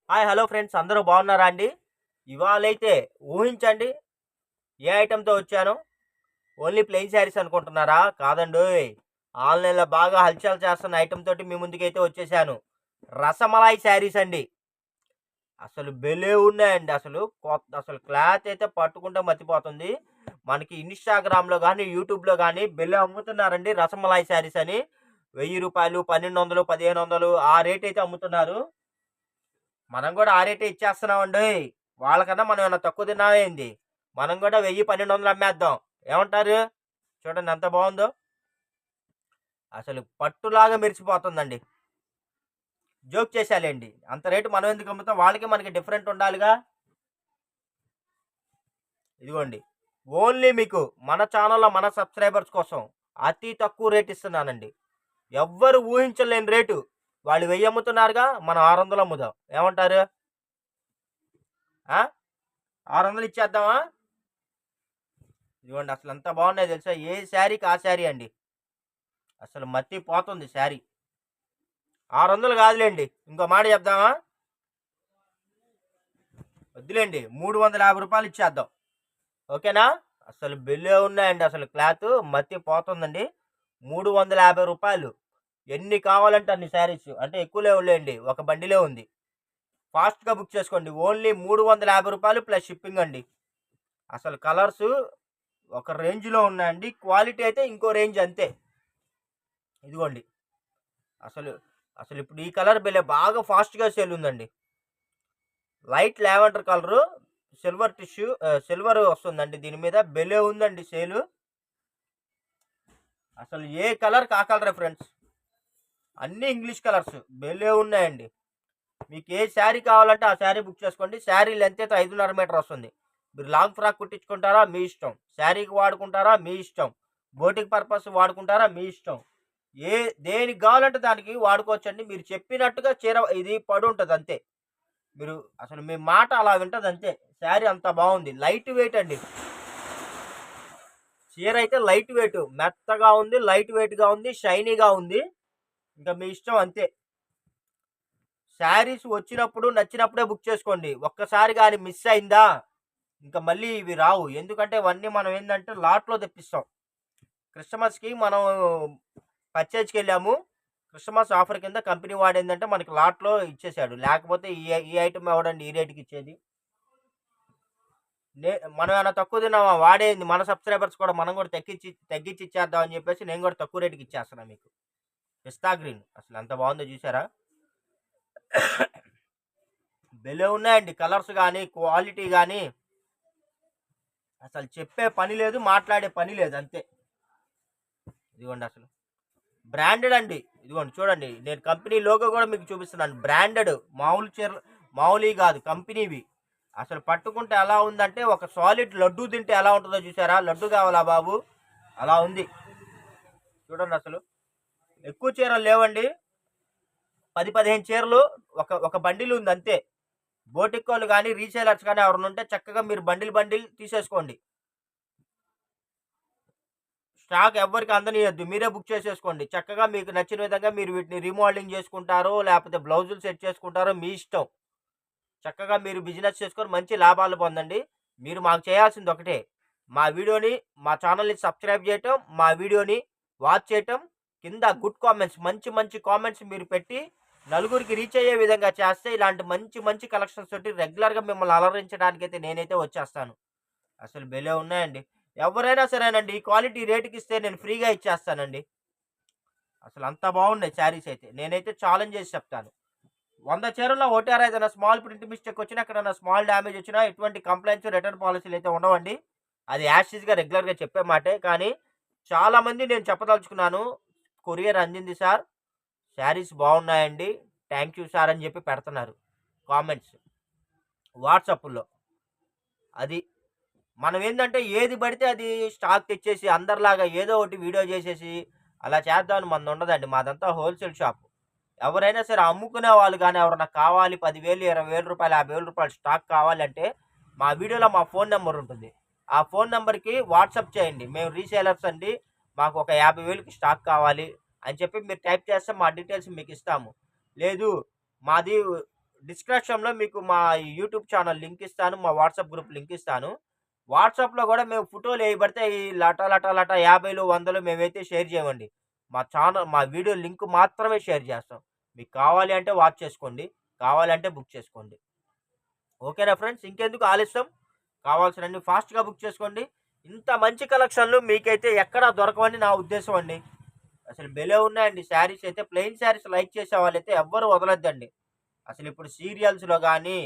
Hi hello friends, అందరూ బాగున్నారా అండి? ఇవాళైతే ఊహించండి ఏ ఐటెంతో వచ్చాను. ఓన్లీ ప్లెయిన్ శారీస్ అనుకుంటున్నారా? కాదండోయ్. ఆన్‌లైన్‌లో బాగా హల్చల్ చేస్తున్న ఐటెమ్ తోటి మీ ముందుకైతే వచ్చేసాను. రసమలాయి శారీస్ అండి. అసలు భలే ఉన్నాయండి అసలు. అసలు క్లాత్ అయితే పట్టుకుంటే మతిపోతుంది. మనకి ఇన్‌స్టాగ్రామ్‌లో గాని, యూట్యూబ్‌లో గాని భలే అమ్ముతున్నారండి రసమలాయి శారీస్ అని. రూ. 1000, 1200, 1500 ఆ రేట్ అయితే అమ్ముతున్నారు. మనం గూడా ఆ రేటే ఇచ్చేస్తున్నామండోయ్. వాళ్ళకన్నా మనం ఏమన్నా తక్కువ తిన్నామా ఏంది? మనం గూడా 1000, 1200 అమ్మేద్దాం. ఏమంటారు? చూడండి ఎంత బావుందో. అసలు పట్టులాగా మెరిసిపోతుందండి. జోక్ చేశాలేండి. అంత రేటు మనం ఎందుకు అమ్ముతాం? వాళ్ళకి మనకి డిఫరెంట్ ఉండాలిగా. ఇదిగోండి. ఓన్లీ మీకు మన ఛానెల్‌లో మన సబ్‌స్క్రైబర్స్ కోసం అతి తక్కువ రేట్ ఇస్తున్నానండి. ఎవ్వరు ఊహించలేని రేటు. వాళ్ళు 1000 అమ్ముతున్నారుగా, మనం 600 అమ్ముదాం. ఏమంటారు? ఆ! 600 ఇచ్చేద్దామా? ఇదిగోండి అసలు ఎంత బాగున్నాయో తెలుసా? ఏ శారీకి ఆ శారీ అండి. అసలు మతిపోతుంది శారీ. 600 కాదులెండి. ఇంకో మాట చెప్దామా? వద్దులెండి. రూ. 350 ఇచ్చేద్దాం. ఓకేనా? అసలు భలే ఉన్నాయండి అసలు క్లాతు. మతిపోతుందండి. రూ. 350. ఎన్ని కావాలంటే అన్ని శారీస్. అంటే ఎక్కువ లేవులెండి. ఒక బండిలే ఉంది. ఫాస్ట్‌గా బుక్ చేసుకోండి. ఓన్లీ రూ. 350 ప్లస్ షిప్పింగ్ అండి. అసలు కలర్సు ఒక రేంజ్‌లో ఉన్నాయండి. క్వాలిటీ అయితే ఇంకో రేంజ్ అంతే. ఇదిగోండి. అసలు అసలిప్పుడు ఈ కలర్ భలే బాగా ఫాస్ట్‌గా సేల్ ఉందండి. లైట్ లావెండర్ కలరు, సిల్వర్ వస్తుందండి దీని మీద. భలే ఉందండి సేలు. అసలు ఏ కలర్‌కి ఆ కలరే ఫ్రెండ్స్. అన్నీ ఇంగ్లీష్ కలర్స్. భలే ఉన్నాయండి. మీకు ఏ శారీ కావాలంటే ఆ శారీ బుక్ చేసుకోండి. శారీ లెంత్ అయితే 5.5 మీటర్ వస్తుంది. మీరు లాంగ్ ఫ్రాక్ కుట్టించుకుంటారా మీ ఇష్టం. శారీకి వాడుకుంటారా మీ ఇష్టం. బోటిక్ పర్పస్ వాడుకుంటారా మీ ఇష్టం. ఏ దేనికి కావాలంటే దానికి వాడుకోవచ్చండి. మీరు చెప్పినట్టుగా చీర ఇది పడుంటది అంతే. మీరు అసలు మీ మాట అలా వింటది అంతే. శారీ అంత బాగుంది. లైట్ వెయిట్ అండి. చీర అయితే లైట్ వెయిట్. మెత్తగా ఉంది, లైట్ వెయిట్‌గా ఉంది, షైనీగా ఉంది. ఇంకా మీ ఇష్టం అంతే. శారీస్ వచ్చినప్పుడు నచ్చినప్పుడే బుక్ చేసుకోండి. ఒక్కసారి గాని మిస్ అయిందా, ఇంక మళ్ళీ ఇవి రావు. ఎందుకంటే ఇవన్నీ మనం ఏందంటే లాట్‌లో తెప్పిస్తాం. క్రిస్టమస్‌కి మనం పర్చేజ్‌కెళ్ళాము. క్రిస్టమస్ ఆఫర్ కింద కంపెనీ వాడేందంటే మనకి లాట్‌లో ఇచ్చేసాడు. లేకపోతే ఈ ఐటెమ్ ఎవడండి ఈ రేట్‌కి ఇచ్చేది? నే మనం ఏమన్నా తక్కువ తిన్నామా? వాడేంది మన సబ్‌స్క్రైబర్స్ కూడా మనం కూడా తగ్గించి ఇచ్చేద్దాం అని చెప్పేసి నేను కూడా తక్కువ రేట్‌కి ఇచ్చేస్తున్నా మీకు. పిస్తా గ్రీన్ అసలు ఎంత బాగుందో చూసారా? భలే ఉన్నాయండి కలర్స్ గాని, క్వాలిటీ గాని అసలు చెప్పే పని లేదు, మాట్లాడే పని లేదు అంతే. ఇదిగోండి అసలు బ్రాండెడ్ అండి. ఇదిగోండి చూడండి. నేను కంపెనీ లోగో కూడా మీకు చూపిస్తున్నాను. బ్రాండెడ్ మామూలు చీరలు మామూలువి కాదు కంపెనీవి. అసలు పట్టుకుంటే ఎలా ఉందంటే ఒక సాలిడ్ లడ్డూ తింటే ఎలా ఉంటుందో చూసారా? లడ్డు కావాలా బాబు? అలా ఉంది. చూడండి అసలు. ఎక్కువ చీరలు లేవండి. 10, 15 చీరలు ఒక బండిల్ ఉంది అంతే. బోటిక్కోళ్ళు గానీ, రీసేలర్స్ గానీ ఎవరైనా ఉంటే చక్కగా మీరు బండిల్ తీసేసుకోండి. స్టాక్ ఎవ్వరికి అందనియొద్దు. మీరే బుక్ చేసేసుకోండి. చక్కగా మీకు నచ్చిన విధంగా మీరు వీటిని రీమోడలింగ్ చేసుకుంటారో, లేపోతే బ్లౌజులు సెట్ చేసుకుంటారో మీ ఇష్టం. చక్కగా మీరు బిజినెస్ చేసుకొని మంచి లాభాలు పొందండి. మీరు మాకు చేయాల్సింది ఒకటే. మా వీడియోని, మా ఛానల్‌ని సబ్స్క్రైబ్ చేయటం, మా వీడియోని వాచ్ చేయటం, కింద గుడ్ కామెంట్స్ మంచి మంచి కామెంట్స్ మీరు పెట్టి నలుగురికి రీచ్ అయ్యే విధంగా చేస్తే ఇలాంటి మంచి మంచి కలెక్షన్స్ తోటి రెగ్యులర్‌గా మిమ్మల్ని అలరించడానికైతే నేనైతే వచ్చేస్తాను. అసలు భలే ఉన్నాయండి. ఎవరైనా సరేనండి ఈ క్వాలిటీ రేట్‌కిస్తే నేను ఫ్రీగా ఇచ్చేస్తానండి. అసలు అంత బాగున్నాయి శారీస్ అయితే. నేనైతే ఛాలెంజ్ చేసి చెప్తాను. 100 చీరల్లో ఒకటారా ఏదైనా స్మాల్ ప్రింట్ మిస్టేక్ వచ్చినా, ఎక్కడైనా స్మాల్ డ్యామేజ్ వచ్చినా ఎటువంటి కంప్లెయింట్స్, రిటర్న్ పాలిసీలు అయితే ఉండవండి. అది యాజ్ టీజ్‌గా రెగ్యులర్‌గా చెప్పే మాటే. కానీ చాలామంది నేను చెప్పదలుచుకున్నాను. కొరియర్ అందింది సార్. శారీస్ బాగున్నాయండి. థాంక్ యూ సార్ అని చెప్పి పెడుతున్నారు కామెంట్స్ వాట్సాపుల్లో. అది. మనం ఏందంటే ఏది పడితే అది స్టాక్ తెచ్చేసి అందరిలాగా ఏదో ఒకటి వీడియో చేసేసి అలా చేద్దామని మనదుండదండి. మాదంతా హోల్‌సేల్ షాప్. ఎవరైనా సరే అమ్ముకునే వాళ్ళు గాని ఎవరన్నా కావాలి 10,000, 20,000 రూపాయలు, 50,000 స్టాక్ కావాలంటే మా వీడియోలో మా ఫోన్ నంబర్ ఉంటుంది. ఆ ఫోన్ నంబర్‌కి వాట్సాప్ చేయండి. మేము రీసేలర్స్ అండి. మాకు ఒక 50,000కి స్టాక్ కావాలి అని చెప్పి మీరు టైప్ చేస్తే మా డీటెయిల్స్ మీకు ఇస్తాము. లేదు మాది డిస్క్రిప్షన్‌లో మీకు మా యూట్యూబ్ ఛానల్ లింక్ ఇస్తాను. మా వాట్సాప్ గ్రూప్ లింక్ ఇస్తాను. వాట్సాప్‌లో గూడా మేము ఫోటోలు ఏవి పడితే అయి లట 50లు, 100లు మేమైతే షేర్ చేయమండి. మా వీడియో లింక్ మాత్రమే షేర్ చేస్తాం. మీకు కావాలి అంటే వాచ్ చేసుకోండి. కావాలంటే బుక్ చేసుకోండి. ఓకేనా ఫ్రెండ్స్? ఇంకెందుకు ఆలస్యం? కావాల్సినన్ని ఫాస్ట్‌గా బుక్ చేసుకోండి. ఇంత మంచి కలెక్షన్‌లు మీకైతే ఎక్కడా దొరకవని నా ఉద్దేశం అండి. అసలు భలే ఉన్నాయండి శారీస్ అయితే. ప్లెయిన్ శారీస్ లైక్ చేసే వాళ్ళైతే ఎవ్వరు వదలొద్దండి. అసలిప్పుడు సీరియల్స్‌లో గానీ,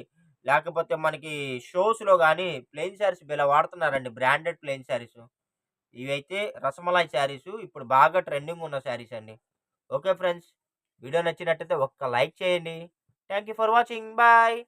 లేకపోతే మనకి షోస్‌లో గానీ ప్లెయిన్ శారీస్ భలే వాడుతున్నారండి. Branded plain saris. ఇవైతే రసమలై శారీసు ఇప్పుడు బాగా ట్రెండింగ్ ఉన్న శారీస్ అండి. Okay friends. వీడియో నచ్చినట్టయితే ఒక్క లైక్ చేయండి. Thank you for watching. Bye.